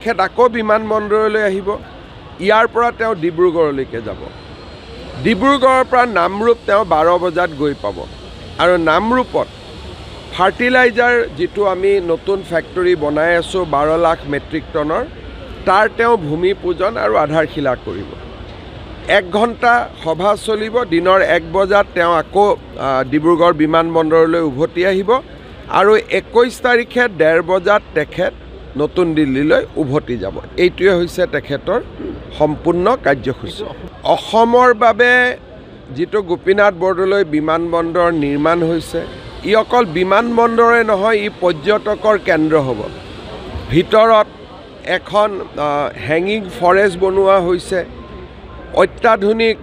আকৌ বিমানবন্দৰলৈ আহিব। ইয়াৰ পৰা তেওঁ ডিব্ৰুগড়লৈকে যাব। ডিব্ৰুগড়ৰ পৰা নামৰূপ তেওঁ 12 বজাত গৈ পাব আৰু নামৰূপত ফাৰ্টিলাইজাৰ যিটো আমি নতুন ফেক্টৰী বনাই আছোঁ 12 লাখ মেট্ৰিক টনৰ, তাৰ তেওঁ ভূমি পূজন আৰু আধাৰশিলা কৰিব। 1 ঘণ্টা সভা চলিব। দিনৰ 1 বজাত তেওঁ আকৌ ডিব্ৰুগড় বিমানবন্দৰলৈ উভতি আহিব আৰু 21 তাৰিখে 1:30 বজাত তেখেত নতুন দিল্লীলৈ উভতি যাব। এইটোৱে হৈছে তেখেতৰ সম্পূৰ্ণ কাৰ্যসূচী। অসমৰ বাবে যিটো গোপীনাথ বৰদলৈ বিমানবন্দৰ নিৰ্মাণ হৈছে, ই অকল বিমানবন্দৰে নহয়, ই পৰ্যটকৰ কেন্দ্ৰ হ'ব। ভিতৰত এখন হেঙিং ফৰেষ্ট বনোৱা হৈছে। অত্যাধুনিক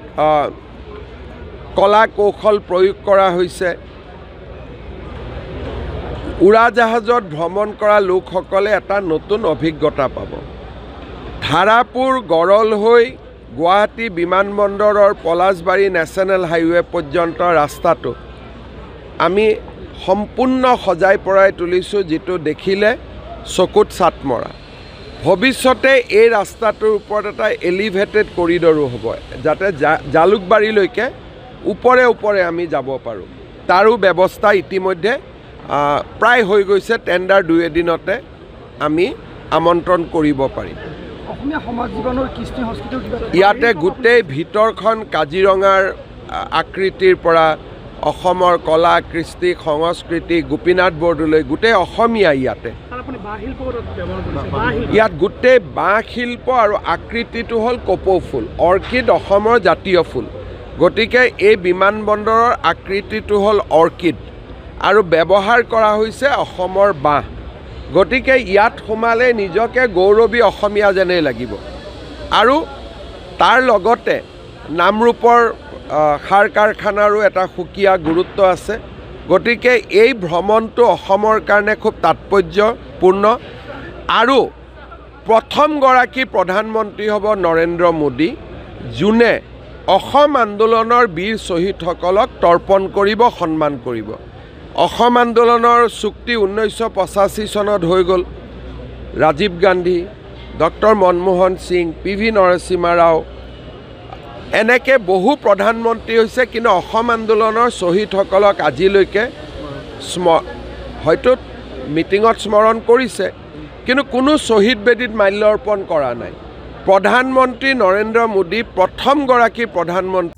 কলা কৌশল প্ৰয়োগ কৰা হৈছে। উৰাজাহাজত ভ্ৰমণ কৰা লোকসকলে এটা নতুন অভিজ্ঞতা পাব। ধাৰাপুৰ গড়ল হৈ গুৱাহাটী বিমানবন্দৰৰ পলাশবাৰী নেশ্যনেল হাইৱে পৰ্যন্ত ৰাস্তাটো আমি সম্পূৰ্ণ সজাই পৰাই তুলিছোঁ, যিটো দেখিলে চকুত চাট মৰা। ভৱিষ্যতে এই ৰাস্তাটোৰ ওপৰত এটা এলিভেটেড কৰিডৰো হ'ব, যাতে জালুকবাৰীলৈকে ওপৰে ওপৰে আমি যাব পাৰোঁ। তাৰো ব্যৱস্থা ইতিমধ্যে প্ৰায় হৈ গৈছে। টেণ্ডাৰ 2 দিনতে আমি আমন্ত্ৰণ কৰিব পাৰিম। ইয়াতে গোটেই ভিতৰখন কাজিৰঙাৰ আকৃতিৰ পৰা অসমৰ কলা কৃষ্টি সংস্কৃতি গোপীনাথ বৰদলৈ গোটেই অসমীয়া ইয়াত গোটেই বাঁহ শিল্প আৰু আকৃতিটো হ'ল কপৌ ফুল। অৰ্কিড অসমৰ জাতীয় ফুল, গতিকে এই বিমানবন্দৰৰ আকৃতিটো হ'ল অৰ্কিড আৰু ব্যৱহাৰ কৰা হৈছে অসমৰ বাঁহ। গতিকে ইয়াত সোমালে নিজকে গৌৰৱী অসমীয়া যেনেই লাগিব। আৰু তাৰ লগতে নামৰূপৰ সাৰ কাৰখানাৰো এটা সুকীয়া গুৰুত্ব আছে। গতিকে এই ভ্ৰমণটো অসমৰ কাৰণে খুব তাৎপৰ্যপূৰ্ণ। আৰু প্ৰথমগৰাকী প্ৰধানমন্ত্ৰী হ'ব নৰেন্দ্ৰ মোদী, যোনে অসম আন্দোলনৰ বীৰ শ্বহীদসকলক তৰ্পণ কৰিব, সন্মান কৰিব। অসম আন্দোলনৰ চুক্তি 1985 চনত হৈ গ'ল। ৰাজীৱ গান্ধী, ডক্টৰ মনমোহন সিং, PV নৰসিম্হা ৰাও, এনেকৈ বহু প্ৰধানমন্ত্ৰী হৈছে, কিন্তু অসম আন্দোলনৰ শ্বহীদসকলক আজিলৈকে হয়তো মিটিঙত স্মৰণ কৰিছে, কিন্তু কোনো শ্বহীদ বেদীত মাল্য অৰ্পণ কৰা নাই। প্ৰধানমন্ত্ৰী নৰেন্দ্ৰ মোদী প্ৰথমগৰাকী প্ৰধানমন্ত্ৰী।